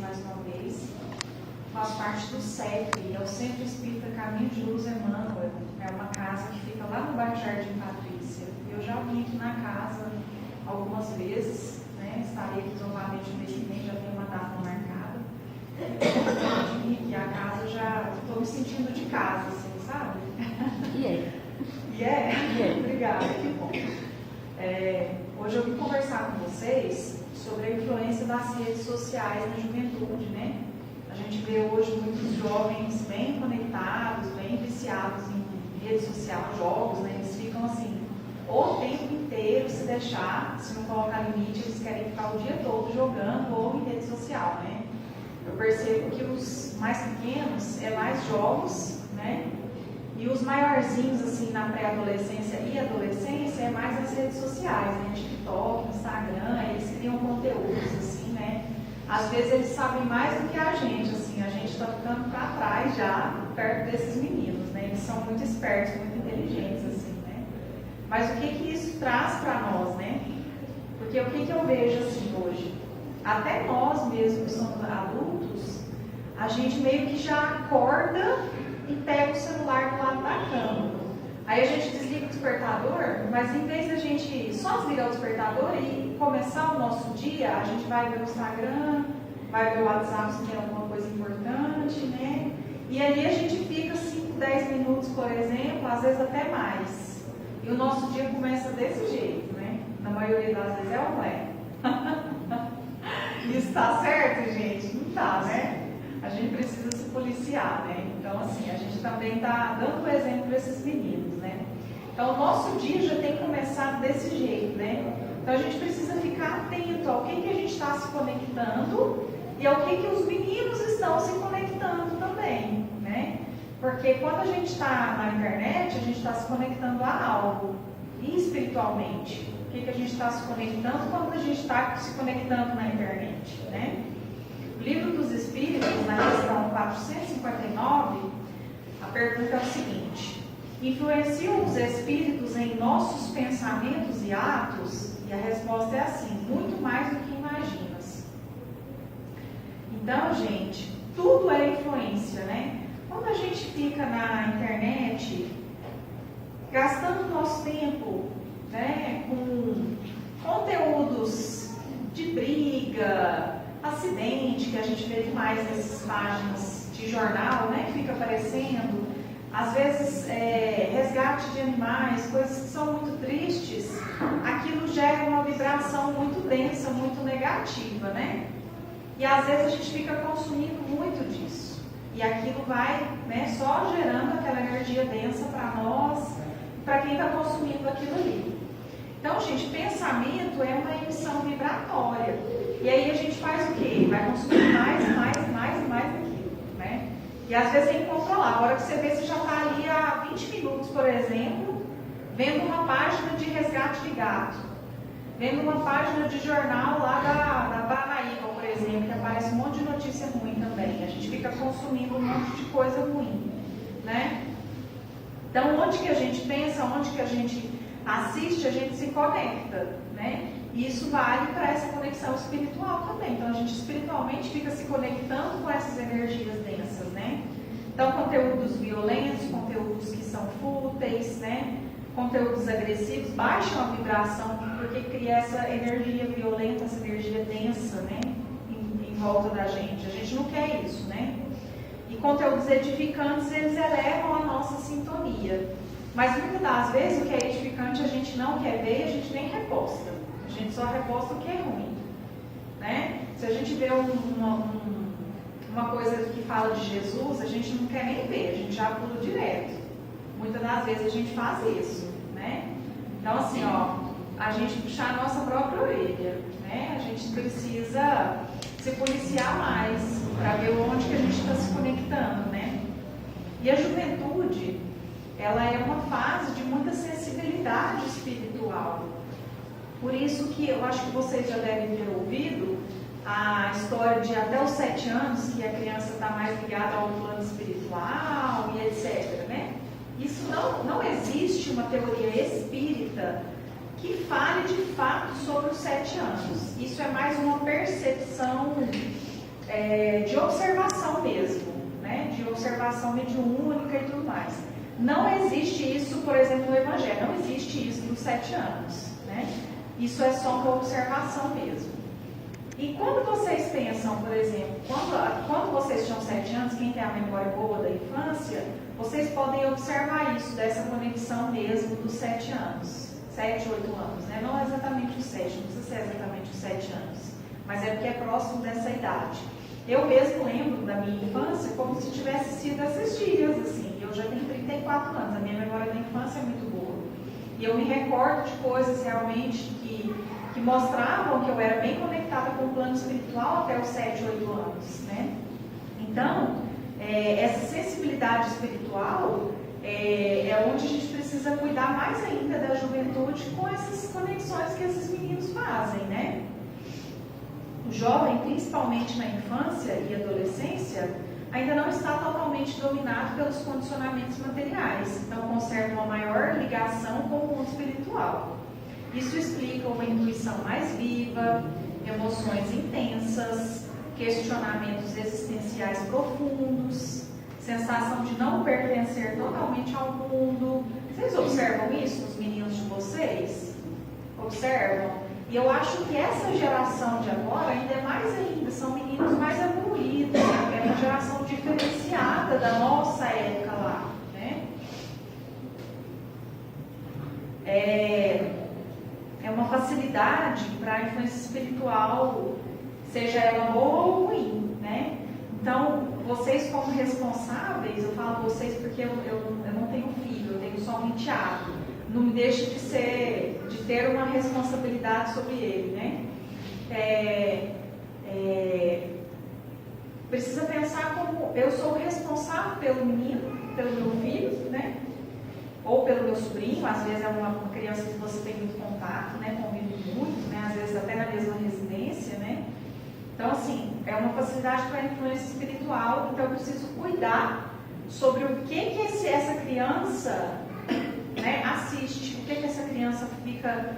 mais uma vez. Faço parte do CEF, é o Centro Espírita Caminho de Luz Emmanuel. É uma casa que fica lá no bairro Jardim Patrícia. Eu já vim aqui na casa algumas vezes, né? Estarei aqui novamente no mês que vem, já tenho uma data marcada. Eu vim aqui a casa, já estou me sentindo de casa, assim, sabe? Obrigada, que bom. Hoje eu vim conversar com vocês sobre a influência das redes sociais na juventude, né? A gente vê hoje muitos jovens bem conectados, bem viciados em rede social, jogos, né? Eles ficam assim, o tempo inteiro, se deixar, se não colocar limite, eles querem ficar o dia todo jogando ou em rede social, né? Eu percebo que os mais pequenos é mais jogos, né? E os maiorzinhos, assim, na pré-adolescência e adolescência, é mais as redes sociais, né? TikTok, Instagram, eles criam conteúdos, assim, né? Às vezes eles sabem mais do que a gente, assim, a gente está ficando para trás já, perto desses meninos, né? Eles são muito espertos, muito inteligentes, assim, né? Mas o que isso traz para nós, né? Porque o que eu vejo, assim, hoje? Até nós mesmos, que somos adultos, a gente meio que já acorda e pega o celular do lado da cama. Aí a gente desliga o despertador, mas em vez da gente só desligar o despertador e começar o nosso dia, a gente vai ver o Instagram, vai ver o WhatsApp se tem alguma coisa importante, né? E ali a gente fica 5, 10 minutos, por exemplo, às vezes até mais. E o nosso dia começa desse jeito, né? Na maioria das vezes é ou não é? Isso está certo, gente? Não está, né? A gente precisa se policiar, né? Então, assim, a gente também está dando exemplo para esses meninos, né? Então, o nosso dia já tem começado desse jeito, né? Então, a gente precisa ficar atento ao que a gente está se conectando e ao que os meninos estão se conectando também, né? Porque quando a gente está na internet, a gente está se conectando a algo, e espiritualmente. O que a gente está se conectando quando a gente está se conectando na internet, né? O Livro dos Espíritos, na questão 459, a pergunta é o seguinte: influenciam os espíritos em nossos pensamentos e atos? E a resposta é assim: muito mais do que imaginas. Então, gente, tudo é influência, né? Quando a gente fica na internet, gastando nosso tempo, né, com conteúdos de briga, acidente, que a gente vê demais nessas páginas de jornal, né, que fica aparecendo, às vezes resgate de animais, coisas que são muito tristes, aquilo gera uma vibração muito densa, muito negativa, né? E às vezes a gente fica consumindo muito disso. E aquilo vai, né, só gerando aquela energia densa para nós, para quem está consumindo aquilo ali. Então, gente, pensamento é uma emissão vibratória. E aí a gente faz o quê? Vai consumir mais daquilo, né? E às vezes tem que controlar. A hora que você vê, você já está ali há 20 minutos, por exemplo, vendo uma página de resgate de gato, vendo uma página de jornal lá da Paraíba, por exemplo, que aparece um monte de notícia ruim também. A gente fica consumindo um monte de coisa ruim, né? Então, onde que a gente pensa, onde que a gente assiste, a gente se conecta, né? E isso vale para essa conexão espiritual também. Então, a gente espiritualmente fica se conectando com essas energias densas, né? Então, conteúdos violentos, conteúdos que são fúteis, né? Conteúdos agressivos, baixam a vibração, porque cria essa energia violenta, essa energia densa, né? Em volta da gente. A gente não quer isso, né? E conteúdos edificantes, eles elevam a nossa sintonia. Mas muitas das vezes o que é edificante a gente não quer ver e a gente nem reposta. A gente só reposta o que é ruim, né? Se a gente vê uma coisa que fala de Jesus, a gente não quer nem ver, a gente já pula direto. Muitas das vezes a gente faz isso, né? Então, assim, ó, a gente puxar a nossa própria orelha, né? A gente precisa se policiar mais para ver onde que a gente está se conectando, né? E a juventude, ela é uma fase de muita sensibilidade espiritual. Por isso que eu acho que vocês já devem ter ouvido a história de até os 7 anos, que a criança está mais ligada ao plano espiritual e etc, né? Isso não existe uma teoria espírita que fale de fato sobre os 7 anos. Isso é mais uma percepção de observação mesmo, né? De observação mediúnica e tudo mais. Não existe isso, por exemplo, no Evangelho, não existe isso dos 7 anos, né? Isso é só uma observação mesmo. E quando vocês pensam, por exemplo, quando vocês tinham 7 anos, quem tem a memória boa da infância, vocês podem observar isso, dessa conexão mesmo dos 7 anos, 7, 8 anos, né? Não exatamente os 7, não precisa ser exatamente os 7 anos, mas é porque é próximo dessa idade. Eu mesmo lembro da minha infância como se tivesse sido esses dias, assim. Eu já tenho 34 anos, a minha memória da infância é muito boa. E eu me recordo de coisas realmente que mostravam que eu era bem conectada com o plano espiritual até os 7, 8 anos, né? Então, essa sensibilidade espiritual é onde a gente precisa cuidar mais ainda da juventude com essas conexões que esses meninos fazem, né? O jovem, principalmente na infância e adolescência, ainda não está totalmente dominado pelos condicionamentos materiais, então conserva uma maior ligação com o mundo espiritual. Isso explica uma intuição mais viva, emoções intensas, questionamentos existenciais profundos, sensação de não pertencer totalmente ao mundo. Vocês observam isso nos meninos de vocês? Observam? E eu acho que essa geração de agora ainda é mais ainda, são meninos mais evoluídos, é uma geração diferenciada da nossa época lá, né? É uma facilidade para a influência espiritual, seja ela boa ou ruim, né? Então, vocês como responsáveis, eu falo vocês porque eu não tenho filho, eu tenho só um enteado. Não me deixe de ter uma responsabilidade sobre ele, né? Precisa pensar como eu sou responsável pelo menino, pelo meu filho, né? Ou pelo meu sobrinho, às vezes é uma criança que você tem muito contato, né? Convive muito, né? Às vezes até na mesma residência, né? Então, assim, é uma facilidade para a influência espiritual, então eu preciso cuidar sobre o que essa criança, né, assiste, o que essa criança fica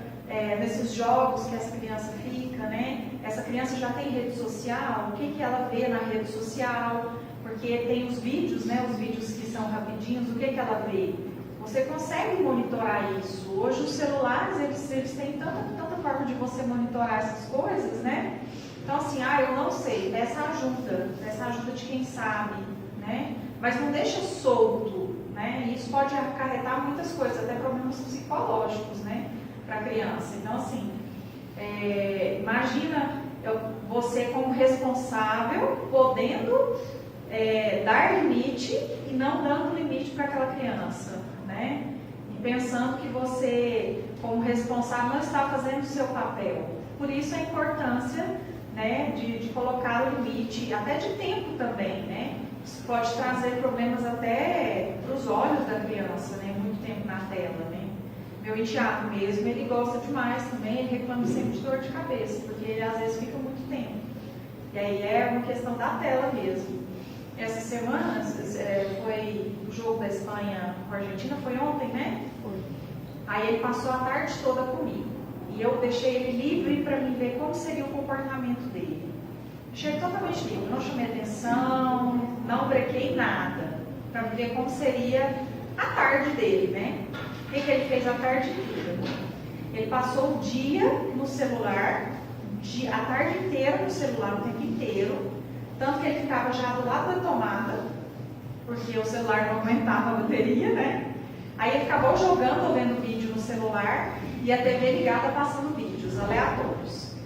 nesses jogos que essa criança fica, né? Essa criança já tem rede social, o que ela vê na rede social, porque tem os vídeos, né? Os vídeos que são rapidinhos, o que ela vê? Você consegue monitorar isso. Hoje os celulares, eles têm tanta forma de você monitorar essas coisas, né? Então assim, eu não sei, peça ajuda de quem sabe, né? Mas não deixa solto, né? E isso pode acarretar muitas coisas, até problemas psicológicos, né? Para a criança. Então assim, imagina você como responsável podendo dar limite e não dando limite para aquela criança, né? E pensando que você, como responsável, não está fazendo o seu papel. Por isso a importância, né, de colocar o limite, até de tempo também, né? Isso pode trazer problemas até para os olhos da criança, né? Muito tempo na tela, né? Meu enteado mesmo, ele gosta demais também, ele reclama sempre de dor de cabeça, porque ele às vezes fica muito tempo. E aí é uma questão da tela mesmo. Essa semana foi o jogo da Espanha com a Argentina, foi ontem, né? Foi. Aí ele passou a tarde toda comigo. E eu deixei ele livre para mim ver como seria o comportamento dele. Deixei totalmente livre, não chamei atenção, não brequei nada, para ver como seria a tarde dele, né? O que ele fez a tarde inteira? Ele passou o dia no celular, a tarde inteira no celular, o tempo inteiro, tanto que ele ficava já do lado da tomada, porque o celular não aguentava a bateria, né? Aí ele acabou jogando ou vendo vídeo no celular e a TV ligada passando vídeos aleatórios.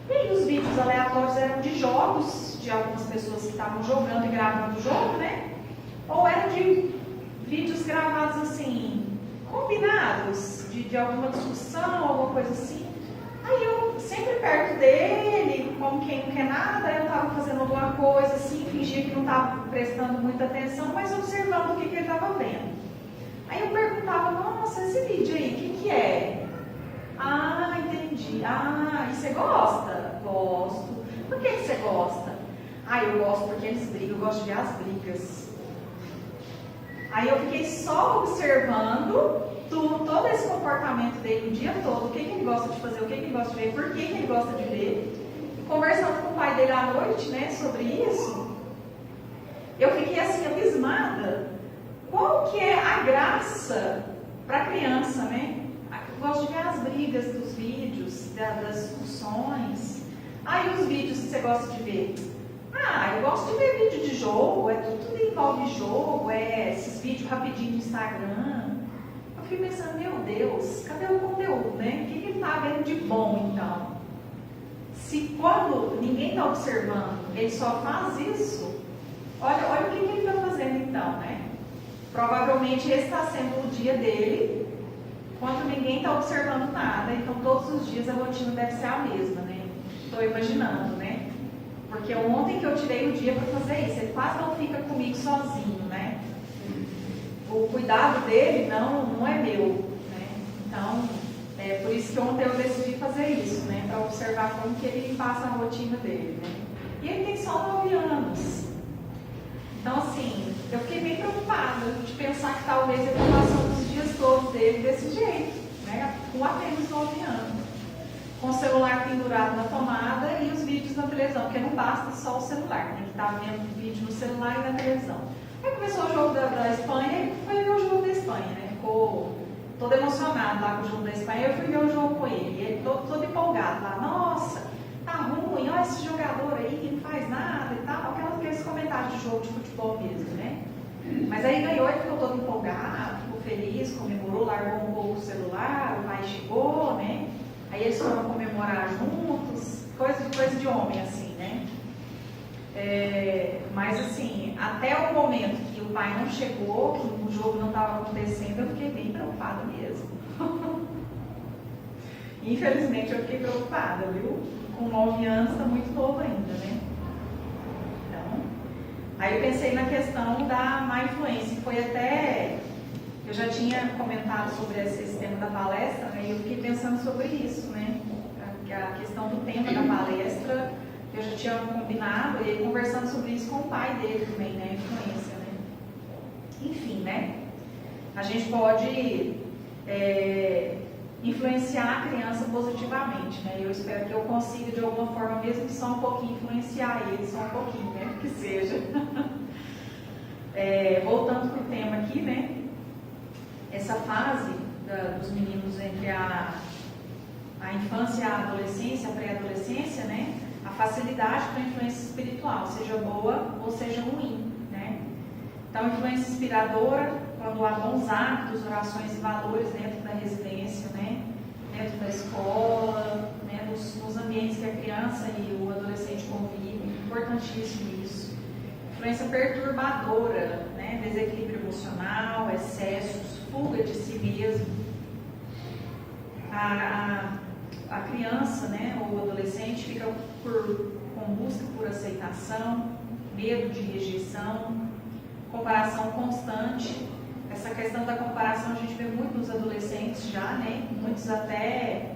E aí os vídeos aleatórios eram de jogos, de algumas pessoas que estavam jogando e gravando o jogo, né? Ou eram de vídeos gravados assim, combinados, de alguma discussão, alguma coisa assim. Aí eu sempre perto dele, como quem não quer nada, eu estava fazendo alguma coisa assim, fingia que não estava prestando muita atenção, mas observando o que ele estava vendo. Aí eu perguntava, nossa, esse vídeo aí, o que é? Ah, entendi. E você gosta? Gosto. Por que você gosta? Eu gosto porque eles brigam, eu gosto de ver as brigas. Aí eu fiquei só observando todo esse comportamento dele o dia todo, o que ele gosta de fazer, o que ele gosta de ver, por que ele gosta de ver. E conversando com o pai dele à noite, né, sobre isso, eu fiquei assim, abismada. Qual que é a graça para a criança, né? Eu gosto de ver as brigas dos vídeos, das discussões. E os vídeos que você gosta de ver? Eu gosto de ver vídeo de jogo, tudo envolve jogo, esses vídeos rapidinho no Instagram. Eu fiquei pensando, meu Deus, cadê o conteúdo, né? O que ele está vendo de bom, então? Se quando ninguém está observando, ele só faz isso, olha o que ele está fazendo então, né? Provavelmente esse está sendo o dia dele, quando ninguém está observando nada, então todos os dias a rotina deve ser a mesma, né? Estou imaginando, né? Porque ontem que eu tirei o dia para fazer isso, ele quase não fica comigo sozinho, né? O cuidado dele não é meu, né? Então, é por isso que ontem eu decidi fazer isso, né? Para observar como que ele passa a rotina dele, né? E ele tem só 9 anos. Então, assim, eu fiquei bem preocupada de pensar que talvez ele está passando os dias todos dele desse jeito, né? Com apenas 9 anos. Com o celular pendurado na tomada e os vídeos na televisão, porque não basta só o celular, né? Ele está vendo vídeo no celular e na televisão. Aí começou o jogo da Espanha, ele foi ver o jogo da Espanha, né? Ficou todo emocionado lá com o jogo da Espanha. Eu fui ver o jogo com ele, ele todo empolgado lá. Nossa, tá ruim, olha esse jogador aí que não faz nada e tal. Aqueles comentários de jogo de futebol mesmo, né? Mas aí ganhou, ele ficou todo empolgado, ficou feliz, comemorou, largou um pouco o celular, o pai chegou, né? Aí eles foram comemorar juntos, coisa de homem, assim, né? Mas assim, até o momento que o pai não chegou, que o jogo não estava acontecendo, eu fiquei bem preocupada mesmo. Infelizmente eu fiquei preocupada, viu? Com 9 anos está muito novo ainda, né? Então, aí eu pensei na questão da má influência, que foi até... Eu já tinha comentado sobre esse tema da palestra, né? E eu fiquei pensando sobre isso, né? A questão do tema da palestra, eu já tinha combinado, e conversando sobre isso com o pai dele também, né? A influência, né? Enfim, né? A gente pode influenciar a criança positivamente, né? Eu espero que eu consiga, de alguma forma, mesmo que só um pouquinho, influenciar ele, só um pouquinho, né? Que seja. Voltando para o tema aqui, né? Essa fase dos meninos entre a infância e a adolescência, a pré-adolescência, né? A facilidade para a influência espiritual, seja boa ou seja ruim, né? Então, influência inspiradora, quando há bons hábitos, orações e valores dentro da residência, né? Dentro da escola, né? Nos ambientes que a criança e o adolescente convivem, importantíssimo isso. Influência perturbadora, né? Desequilíbrio emocional, excessos, fuga de si mesmo. A criança, né, ou o adolescente fica com busca por aceitação, medo de rejeição, comparação constante. Essa questão da comparação a gente vê muito nos adolescentes já, né? Muitos até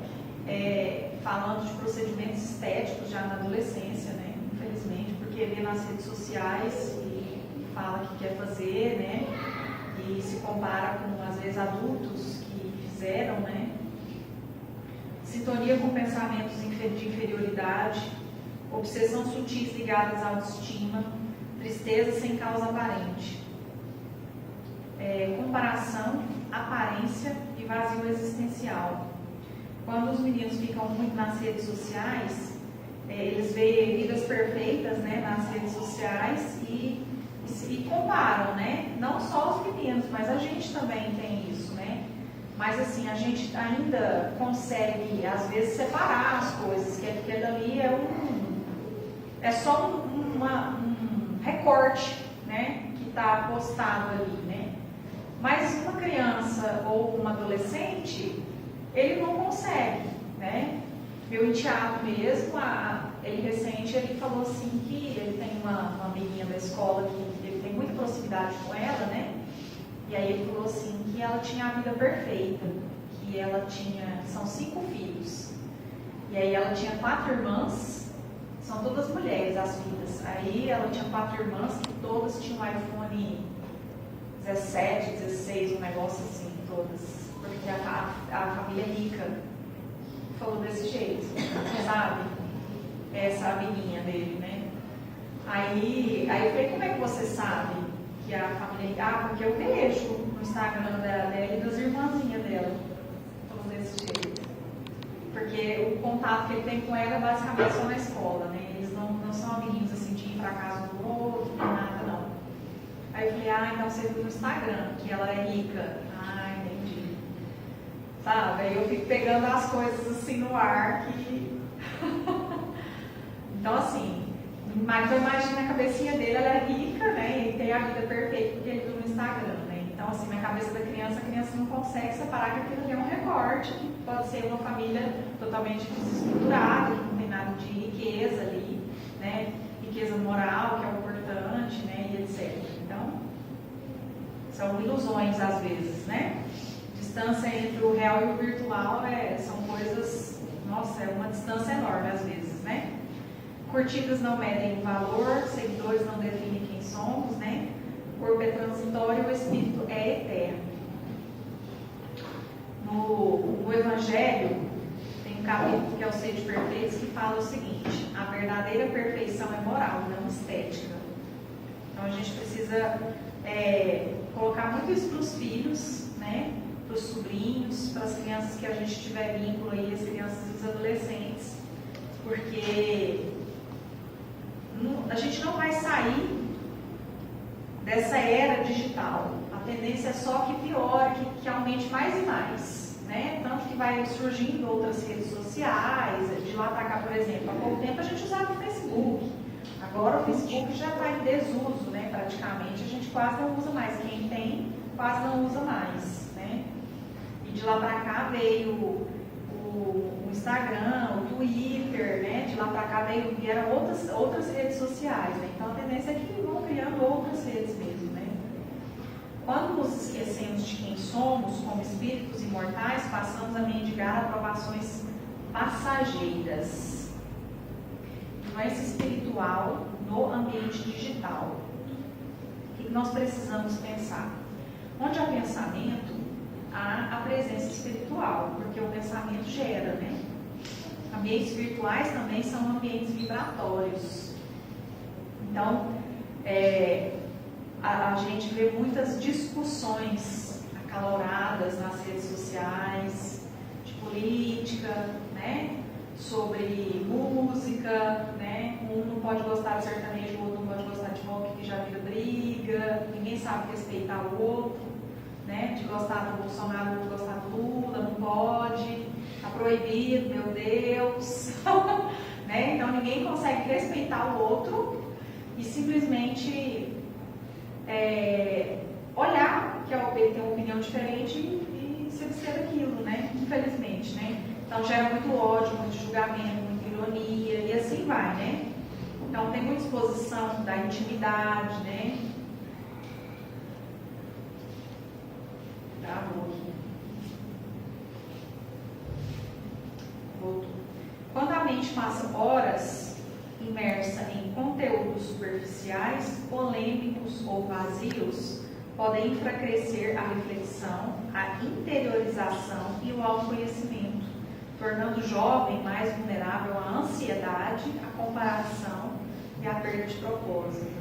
falando de procedimentos estéticos já na adolescência, né? Infelizmente, porque vê nas redes sociais e fala que quer fazer, né? E se compara com, às vezes, adultos que fizeram, né? Sintonia com pensamentos de inferioridade, obsessão sutis ligadas à autoestima, tristeza sem causa aparente, comparação, aparência e vazio existencial. Quando os meninos ficam muito nas redes sociais, eles veem vidas perfeitas, né, nas redes sociais e comparam, né? Não só os meninos, mas a gente também tem isso, né? Mas assim, a gente ainda consegue, às vezes, separar as coisas, que aquilo ali é só um recorte, né? Que está postado ali, né? Mas uma criança ou um adolescente, ele não consegue, né? Meu enteado mesmo, ele falou assim que ele tem uma amiguinha da escola que ele tem muita proximidade com ela, né? E aí ele falou assim que ela tinha a vida perfeita, que ela são 5 filhos. E aí ela tinha 4 irmãs, são todas mulheres as filhas. Aí ela tinha 4 irmãs que todas tinham um iPhone 17, 16, um negócio assim, todas. Porque a família é rica. Falou desse jeito, sabe? essa amiguinha dele, né? Aí eu falei, como é que você sabe que a família... Ah, porque eu vejo no Instagram dela e das irmãzinhas dela, todos desse jeito. Porque o contato que ele tem com ela é basicamente só na escola, né? Eles não são amiguinhos assim de ir pra casa um do outro, nem nada, não. Aí eu falei, então você viu no Instagram que ela é rica. Entendi. Sabe? Aí eu fico pegando as coisas assim no ar que... Então assim, mas eu imagino a cabecinha dele, ela é rica, né? E tem a vida perfeita porque ele viu no Instagram, né? Então assim, na cabeça da criança, a criança não consegue separar que aquilo ali é um recorte, que pode ser uma família totalmente desestruturada, que não tem nada de riqueza ali, né? Riqueza moral, que é o importante, né? E etc. Então, são ilusões às vezes, né? Distância entre o real e o virtual são coisas, nossa, é uma distância enorme às vezes, né? Curtidas não medem o valor, seguidores não definem quem somos, né? O corpo é transitório, o espírito é eterno. No Evangelho, tem um capítulo que é o Sede Perfeitos, que fala o seguinte: a verdadeira perfeição é moral, não estética. Então a gente precisa colocar muito isso para os filhos, né? Para os sobrinhos, para as crianças que a gente tiver vínculo aí, as crianças e os adolescentes, porque a gente não vai sair dessa era digital. A tendência é só que piore, que aumente mais e mais, né? Tanto que vai surgindo outras redes sociais. De lá para cá, por exemplo, há pouco tempo a gente usava o Facebook. Agora o Facebook já está em desuso, né? Praticamente a gente quase não usa mais. Quem tem, quase não usa mais, né? E de lá para cá veio o Instagram, o Twitter, né? De lá para cá vieram outras redes sociais, né? Então a tendência é que vão criando outras redes mesmo, né? Quando nos esquecemos de quem somos, como espíritos imortais, passamos a mendigar aprovações passageiras. Influência espiritual no ambiente digital. O que nós precisamos pensar? Onde há pensamento, há a presença espiritual, porque o pensamento gera, né? Ambientes virtuais também são ambientes vibratórios. Então, a gente vê muitas discussões acaloradas nas redes sociais, de política, né? Sobre música, né? Um não pode gostar de sertanejo, o outro não pode gostar de rock, que já vira briga, ninguém sabe respeitar o outro, né? De gostar do Bolsonaro, o outro gostar do Lula, não pode, está proibido, meu Deus, né? Então ninguém consegue respeitar o outro e simplesmente olhar que a OP tem uma opinião diferente e se abster daquilo, né? Infelizmente, né? Então gera muito ódio, muito julgamento, muita ironia e assim vai, né? Então tem muita exposição da intimidade, né? Travou aqui. Voltou. Quando a mente passa horas imersa em conteúdos superficiais, polêmicos ou vazios, podem enfraquecer a reflexão, a interiorização e o autoconhecimento, tornando o jovem mais vulnerável à ansiedade, à comparação e à perda de propósito.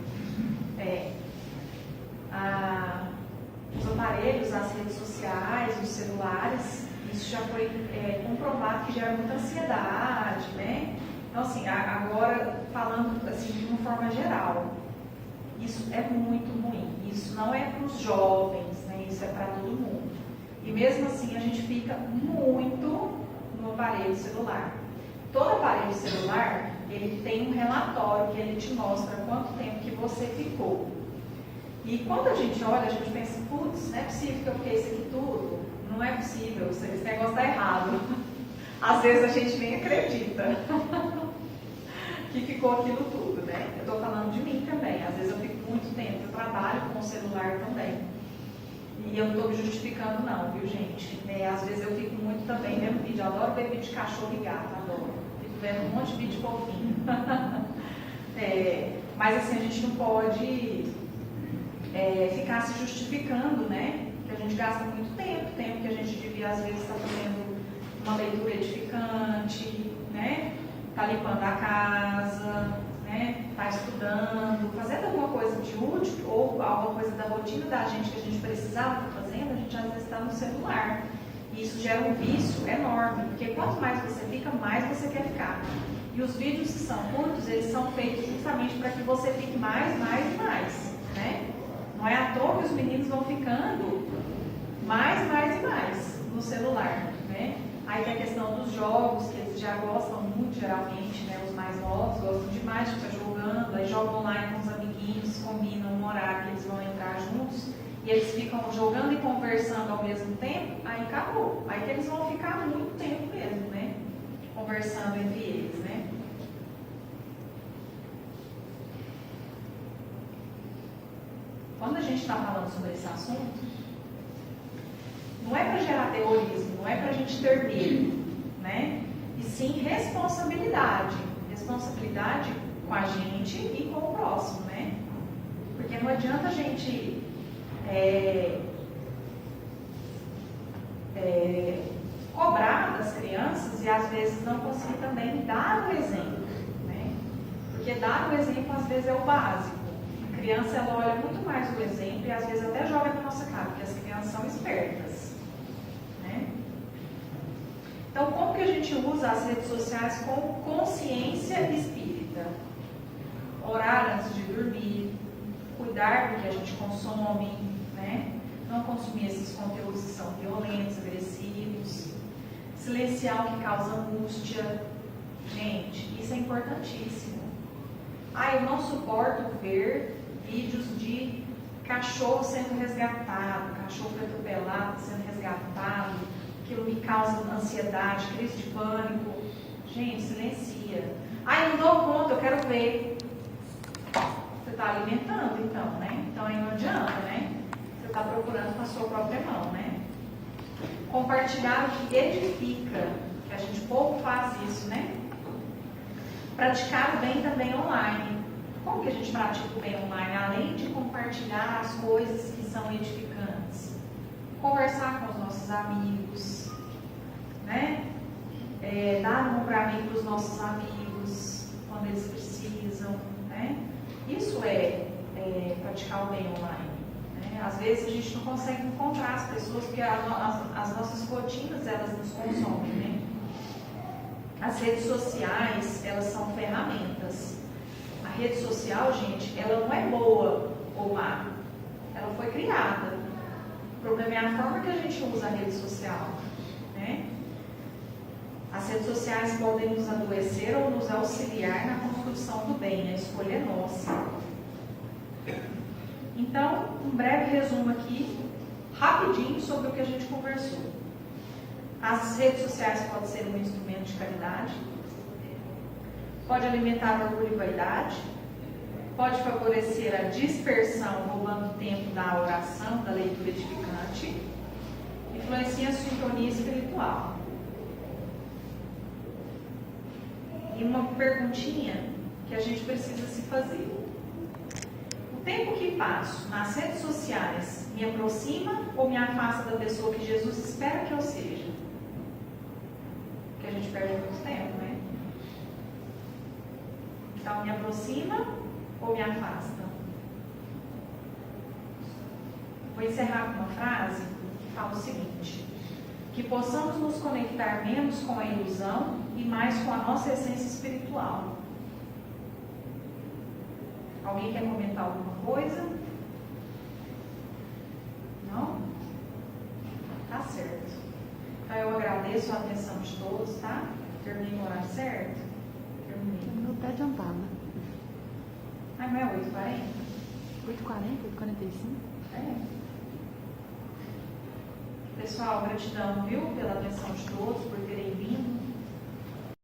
Os aparelhos, as redes sociais, os celulares, isso já foi comprovado que gera muita ansiedade, né? Então, assim, agora falando assim, de uma forma geral, isso é muito ruim. Isso não é para os jovens, né? Isso é para todo mundo. E mesmo assim, a gente fica muito no aparelho celular. Todo aparelho celular, ele tem um relatório que ele te mostra quanto tempo que você ficou. E quando a gente olha, a gente pensa, putz, não é possível que eu fiquei isso aqui tudo. Não é possível, esse negócio está errado. Às vezes a gente nem acredita que ficou aquilo tudo, né? Eu estou falando de mim também. Às vezes eu fico muito tempo, eu trabalho com o celular também. E eu não estou me justificando não, viu, gente? Às vezes eu fico muito também vendo vídeo. Eu adoro ver vídeo de cachorro e gato, adoro. Fico vendo um monte de vídeo fofinho. Mas assim, a gente não pode ficar se justificando, né? Que a gente gasta muito tempo que a gente devia às vezes estar fazendo uma leitura edificante, né? está limpando a casa, né? Está estudando, fazendo alguma coisa de útil ou alguma coisa da rotina da gente que a gente precisava estar fazendo, a gente às vezes está no celular. E isso gera um vício enorme, porque quanto mais você fica, mais você quer ficar. E os vídeos que são curtos, eles são feitos justamente para que você fique mais, né? Não é à toa que os meninos vão ficando mais no celular, né? Aí tem a questão dos jogos, que eles já gostam muito, geralmente, né? Os mais novos gostam demais de ficar jogando, aí jogam online com os amiguinhos, combinam um horário que eles vão entrar juntos, e eles ficam jogando e conversando ao mesmo tempo, aí acabou. Aí que eles vão ficar muito tempo mesmo, né? Conversando entre eles, né? Quando a gente está falando sobre esse assunto, não é para gerar terrorismo, não é para a gente ter medo, né? E sim responsabilidade. Responsabilidade com a gente e com o próximo, né? Porque não adianta a gente cobrar das crianças e às vezes não conseguir também dar o exemplo, né? Porque dar o exemplo às vezes é o básico. A criança ela olha muito mais o exemplo e às vezes até joga na nossa cara, porque as crianças são espertas, né? Então, como que a gente usa as redes sociais com consciência espírita? Orar antes de dormir, cuidar do que a gente consome, né? Não consumir esses conteúdos que são violentos, agressivos, silenciar o que causa angústia. Gente, isso é importantíssimo. Eu não suporto ver vídeos de cachorro sendo resgatado, cachorro atropelado sendo resgatado, aquilo me causa ansiedade, crise de pânico. Gente, silencia. Não dou conta, eu quero ver. Você está alimentando então, né? Então aí não adianta, né? Você está procurando com a sua própria mão, né? Compartilhar o que edifica, que a gente pouco faz isso, né? Praticar o bem também online. Como que a gente pratica o bem online? Além de compartilhar as coisas que são edificantes. Conversar com os nossos amigos, né? Dar um ombro amigo para os nossos amigos, quando eles precisam, né? Isso é praticar o bem online. Né? Às vezes a gente não consegue encontrar as pessoas, porque as nossas rotinas, elas nos consomem, né? As redes sociais, elas são ferramentas. A rede social, gente, ela não é boa ou má. Ela foi criada. O problema é a forma que a gente usa a rede social, né? As redes sociais podem nos adoecer ou nos auxiliar na construção do bem. A escolha é nossa. Então, um breve resumo aqui, rapidinho, sobre o que a gente conversou. As redes sociais podem ser um instrumento de caridade, pode alimentar o orgulho e vaidade, pode favorecer a dispersão, roubando tempo da oração, da leitura edificante, influencia a sintonia espiritual. E uma perguntinha que a gente precisa se fazer. O tempo que passo nas redes sociais me aproxima ou me afasta da pessoa que Jesus espera que eu seja? Porque a gente perde muito tempo, né? Então, me aproxima ou me afasta? Vou encerrar com uma frase que fala o seguinte: que possamos nos conectar menos com a ilusão e mais com a nossa essência espiritual. Alguém quer comentar alguma coisa? Não? Tá certo. Então eu agradeço a atenção de todos, tá? Terminei no horário certo? Terminei. Terminou até adiantada. Não é 8h40? 8h40, 8h45? É. Pessoal, gratidão, viu? Pela atenção de todos, por terem vindo.